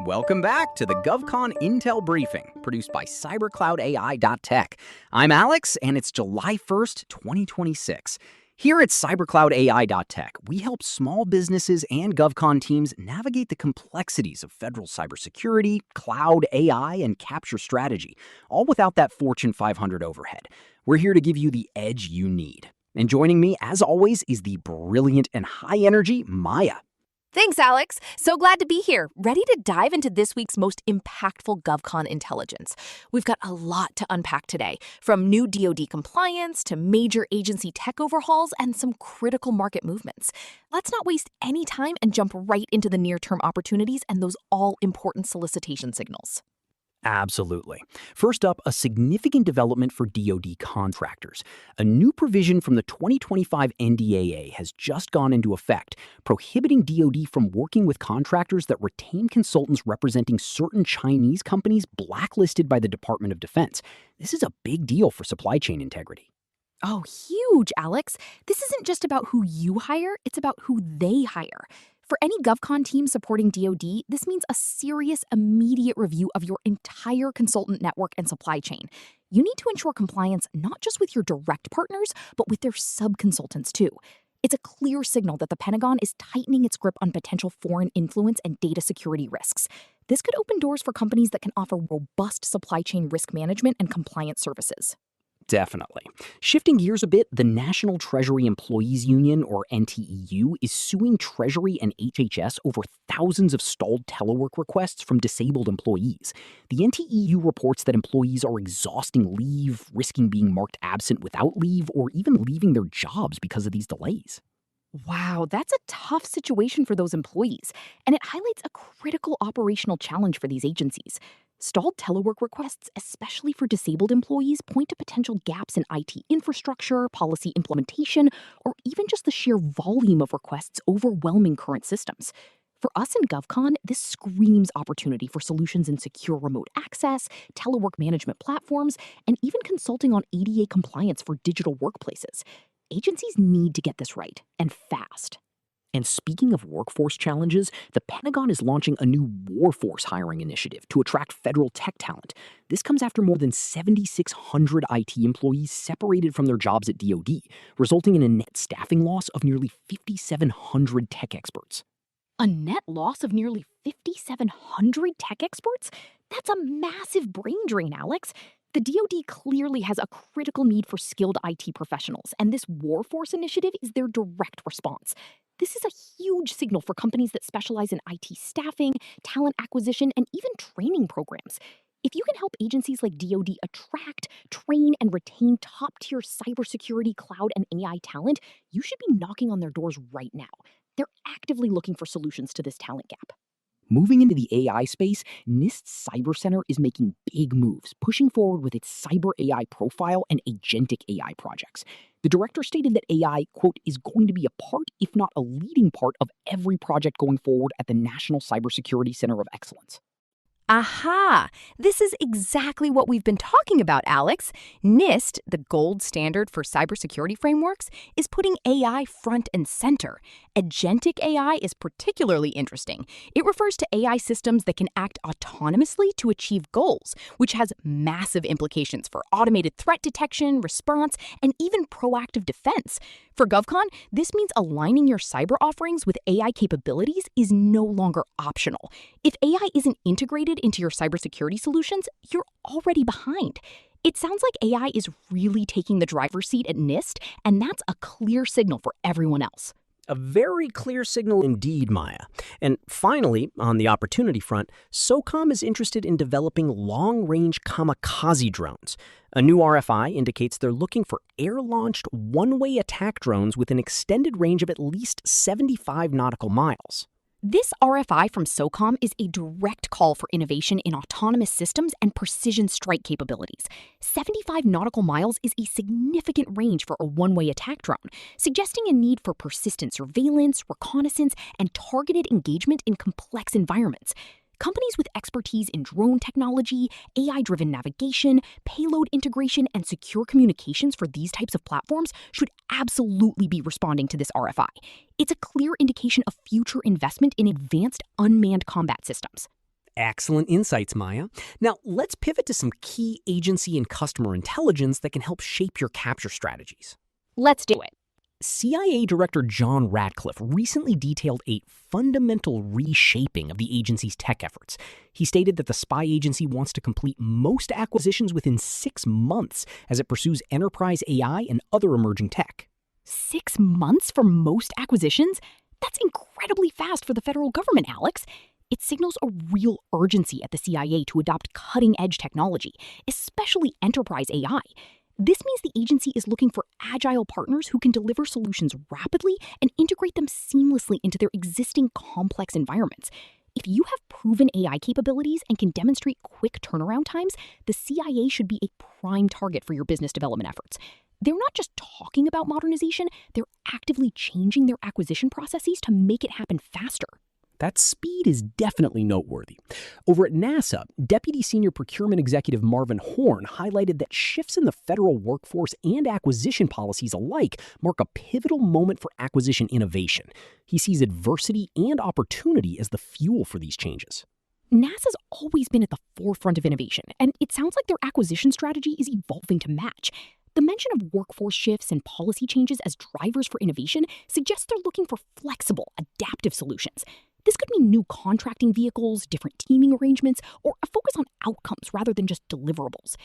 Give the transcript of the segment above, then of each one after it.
Welcome back to the GovCon Intel Briefing, produced by cybercloudai.tech. I'm Alex, and it's July 1st, 2026. Here at cybercloudai.tech, we help small businesses and GovCon teams navigate the complexities of federal cybersecurity, cloud, AI, and capture strategy, all without that Fortune 500 overhead. We're here to give you the edge you need. And joining me, as always, is the brilliant and high-energy Maya. Thanks, Alex. So glad to be here, ready to dive into this week's most impactful GovCon intelligence. We've got a lot to unpack today, from new DoD compliance to major agency tech overhauls and some critical market movements. Let's not waste any time and jump right into the near-term opportunities and those all-important solicitation signals. Absolutely. First up, a significant development for DoD contractors. A new provision from the 2025 NDAA has just gone into effect, prohibiting DoD from working with contractors that retain consultants representing certain Chinese companies blacklisted by the Department of Defense. This is a big deal for supply chain integrity. Oh, huge, Alex. This isn't just about who you hire, it's about who they hire. For any GovCon team supporting DoD, this means a serious, immediate review of your entire consultant network and supply chain. You need to ensure compliance not just with your direct partners, but with their sub-consultants too. It's a clear signal that the Pentagon is tightening its grip on potential foreign influence and data security risks. This could open doors for companies that can offer robust supply chain risk management and compliance services. Definitely. Shifting gears a bit, the National Treasury Employees Union, or NTEU, is suing Treasury and HHS over thousands of stalled telework requests from disabled employees. The NTEU reports that employees are exhausting leave, risking being marked absent without leave, or even leaving their jobs because of these delays. Wow, that's a tough situation for those employees, and it highlights a critical operational challenge for these agencies. Stalled telework requests, especially for disabled employees, point to potential gaps in IT infrastructure, policy implementation, or even just the sheer volume of requests overwhelming current systems. For us in GovCon, this screams opportunity for solutions in secure remote access, telework management platforms, and even consulting on ADA compliance for digital workplaces. Agencies need to get this right, and fast. And speaking of workforce challenges, the Pentagon is launching a new workforce hiring initiative to attract federal tech talent. This comes after more than 7,600 IT employees separated from their jobs at DoD, resulting in a net staffing loss of nearly 5,700 tech experts. A net loss of nearly 5,700 tech experts? That's a massive brain drain, Alex. The DoD clearly has a critical need for skilled IT professionals, and this Workforce initiative is their direct response. This is a huge signal for companies that specialize in IT staffing, talent acquisition, and even training programs. If you can help agencies like DoD attract, train, and retain top-tier cybersecurity, cloud, and AI talent, you should be knocking on their doors right now. They're actively looking for solutions to this talent gap. Moving into the AI space, NIST's Cyber Center is making big moves, pushing forward with its Cyber AI Profile and agentic AI projects. The director stated that AI, quote, is going to be a part, if not a leading part, of every project going forward at the National Cybersecurity Center of Excellence. Aha! This is exactly what we've been talking about, Alex. NIST, the gold standard for cybersecurity frameworks, is putting AI front and center. Agentic AI is particularly interesting. It refers to AI systems that can act autonomously to achieve goals, which has massive implications for automated threat detection, response, and even proactive defense. For GovCon, this means aligning your cyber offerings with AI capabilities is no longer optional. If AI isn't integrated into your cybersecurity solutions, you're already behind. It sounds like AI is really taking the driver's seat at NIST, and that's a clear signal for everyone else. A very clear signal indeed, Maya. And finally, on the opportunity front, SOCOM is interested in developing long-range kamikaze drones. A new RFI indicates they're looking for air-launched, one-way attack drones with an extended range of at least 75 nautical miles. This RFI from SOCOM is a direct call for innovation in autonomous systems and precision strike capabilities. 75 nautical miles is a significant range for a one-way attack drone, suggesting a need for persistent surveillance, reconnaissance, and targeted engagement in complex environments. Companies with expertise in drone technology, AI-driven navigation, payload integration, and secure communications for these types of platforms should absolutely be responding to this RFI. It's a clear indication of future investment in advanced unmanned combat systems. Excellent insights, Maya. Now, let's pivot to some key agency and customer intelligence that can help shape your capture strategies. Let's do it. CIA Director John Ratcliffe recently detailed a fundamental reshaping of the agency's tech efforts. He stated that the spy agency wants to complete most acquisitions within 6 months as it pursues enterprise AI and other emerging tech. 6 months for most acquisitions? That's incredibly fast for the federal government, Alex. It signals a real urgency at the CIA to adopt cutting-edge technology, especially enterprise AI. This means the agency is looking for agile partners who can deliver solutions rapidly and integrate them seamlessly into their existing complex environments. If you have proven AI capabilities and can demonstrate quick turnaround times, the CIA should be a prime target for your business development efforts. They're not just talking about modernization, they're actively changing their acquisition processes to make it happen faster. That speed is definitely noteworthy. Over at NASA, Deputy Senior Procurement Executive Marvin Horn highlighted that shifts in the federal workforce and acquisition policies alike mark a pivotal moment for acquisition innovation. He sees adversity and opportunity as the fuel for these changes. NASA's always been at the forefront of innovation, and it sounds like their acquisition strategy is evolving to match. The mention of workforce shifts and policy changes as drivers for innovation suggests they're looking for flexible, adaptive solutions. This could mean new contracting vehicles, different teaming arrangements, or a focus on outcomes rather than just deliverables.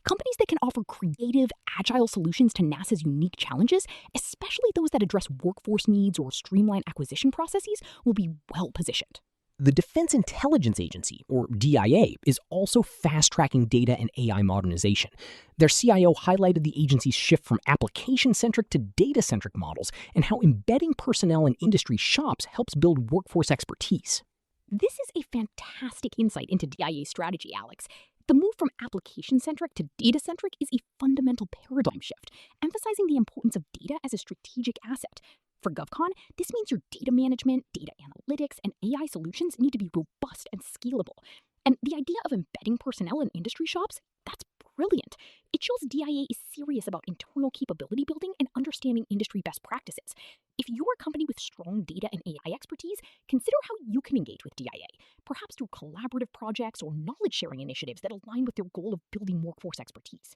Companies that can offer creative, agile solutions to NASA's unique challenges, especially those that address workforce needs or streamline acquisition processes, will be well positioned. The Defense Intelligence Agency, or DIA, is also fast-tracking data and AI modernization. Their CIO highlighted the agency's shift from application-centric to data-centric models and how embedding personnel in industry shops helps build workforce expertise. This is a fantastic insight into DIA's strategy, Alex. The move from application-centric to data-centric is a fundamental paradigm shift, emphasizing the importance of data as a strategic asset. For GovCon, this means your data management, data analytics, and AI solutions need to be robust and scalable. And the idea of embedding personnel in industry shops, that's brilliant. It shows DIA is serious about internal capability building and understanding industry best practices. If you're a company with strong data and AI expertise, consider how you can engage with DIA, perhaps through collaborative projects or knowledge-sharing initiatives that align with their goal of building workforce expertise.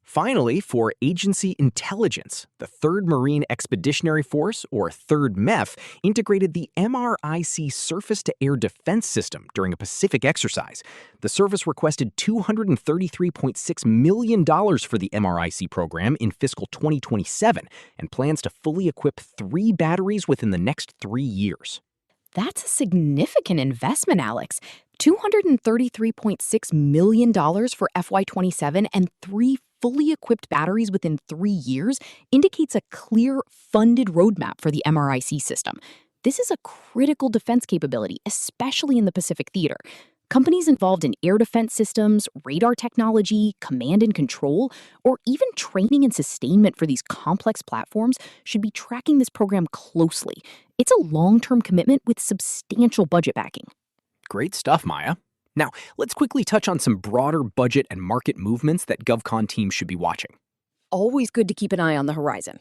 Finally, for agency intelligence, the III Marine Expeditionary Force, or III MEF, integrated the MRIC surface-to-air defense system during a Pacific exercise. The service requested $233.6 million for the MRIC program in fiscal 2027 and plans to fully equip 3 batteries within the next 3 years. That's a significant investment, Alex. $233.6 million for FY27 and 3 fully equipped batteries within 3 years indicates a clear, funded roadmap for the MRIC system. This is a critical defense capability, especially in the Pacific Theater. Companies involved in air defense systems, radar technology, command and control, or even training and sustainment for these complex platforms should be tracking this program closely. It's a long-term commitment with substantial budget backing. Great stuff, Maya. Now, let's quickly touch on some broader budget and market movements that GovCon teams should be watching. Always good to keep an eye on the horizon.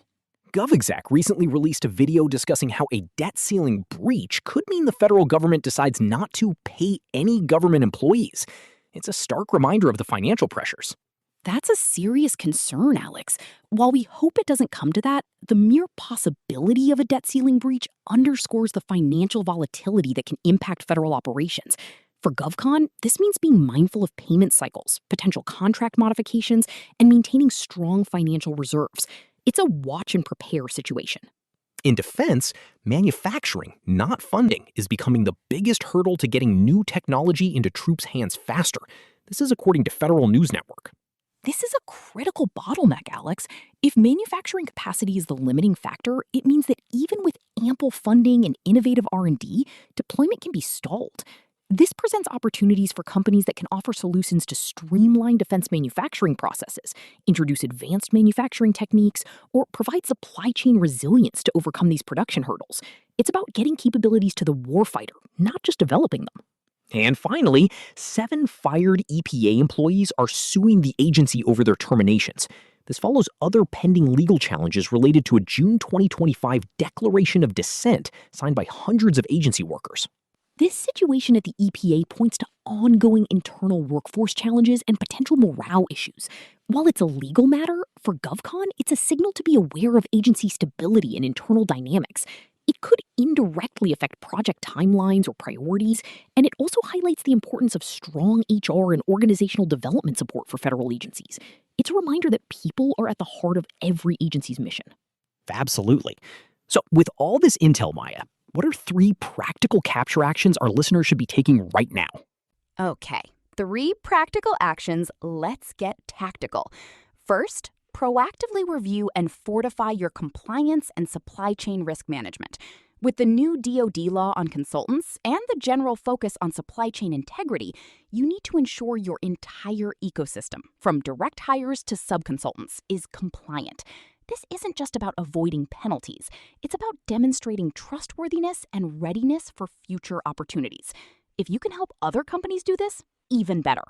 GovExec recently released a video discussing how a debt ceiling breach could mean the federal government decides not to pay any government employees. It's a stark reminder of the financial pressures. That's a serious concern, Alex. While we hope it doesn't come to that, the mere possibility of a debt ceiling breach underscores the financial volatility that can impact federal operations. For GovCon, this means being mindful of payment cycles, potential contract modifications, and maintaining strong financial reserves. It's a watch and prepare situation. In defense, manufacturing, not funding, is becoming the biggest hurdle to getting new technology into troops' hands faster. This is according to Federal News Network. This is a critical bottleneck, Alex. If manufacturing capacity is the limiting factor, it means that even with ample funding and innovative R&D, deployment can be stalled. This presents opportunities for companies that can offer solutions to streamline defense manufacturing processes, introduce advanced manufacturing techniques, or provide supply chain resilience to overcome these production hurdles. It's about getting capabilities to the warfighter, not just developing them. And finally, 7 fired EPA employees are suing the agency over their terminations. This follows other pending legal challenges related to a June 2025 Declaration of Dissent signed by hundreds of agency workers. This situation at the EPA points to ongoing internal workforce challenges and potential morale issues. While it's a legal matter, for GovCon, it's a signal to be aware of agency stability and internal dynamics. It could indirectly affect project timelines or priorities, and it also highlights the importance of strong HR and organizational development support for federal agencies. It's a reminder that people are at the heart of every agency's mission. Absolutely. So, with all this intel, Maya, what are 3 practical capture actions our listeners should be taking right now? Okay, 3 practical actions. Let's get tactical. First, proactively review and fortify your compliance and supply chain risk management. With the new DoD law on consultants and the general focus on supply chain integrity, you need to ensure your entire ecosystem, from direct hires to subconsultants, is compliant. This isn't just about avoiding penalties. It's about demonstrating trustworthiness and readiness for future opportunities. If you can help other companies do this, even better.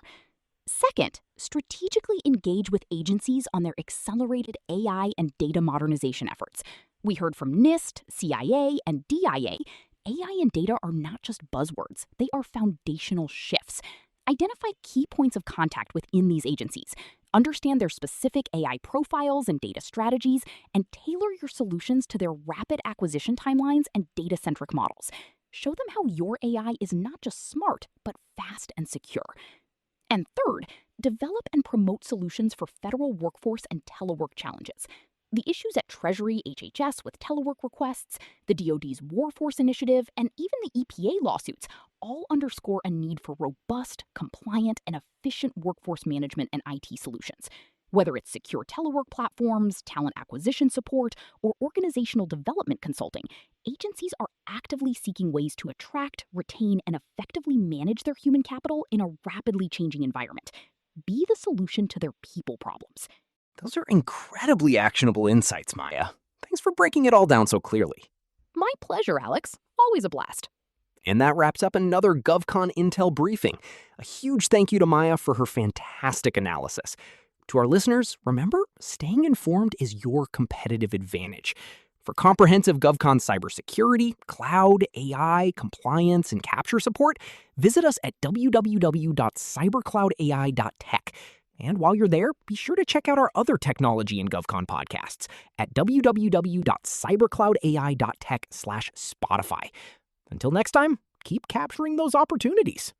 Second, strategically engage with agencies on their accelerated AI and data modernization efforts. We heard from NIST, CIA, and DIA. AI and data are not just buzzwords, they are foundational shifts. Identify key points of contact within these agencies. Understand their specific AI profiles and data strategies, and tailor your solutions to their rapid acquisition timelines and data-centric models. Show them how your AI is not just smart, but fast and secure. And third, develop and promote solutions for federal workforce and telework challenges. The issues at Treasury HHS with telework requests, the DoD's Warforce Initiative, and even the EPA lawsuits all underscore a need for robust, compliant, and efficient workforce management and IT solutions. Whether it's secure telework platforms, talent acquisition support, or organizational development consulting, agencies are actively seeking ways to attract, retain, and effectively manage their human capital in a rapidly changing environment. Be the solution to their people problems. Those are incredibly actionable insights, Maya. Thanks for breaking it all down so clearly. My pleasure, Alex. Always a blast. And that wraps up another GovCon Intel briefing. A huge thank you to Maya for her fantastic analysis. To our listeners, remember, staying informed is your competitive advantage. For comprehensive GovCon cybersecurity, cloud, AI, compliance, and capture support, visit us at www.cybercloudai.tech. And while you're there, be sure to check out our other technology and GovCon podcasts at www.cybercloudai.tech/Spotify. Until next time, keep capturing those opportunities.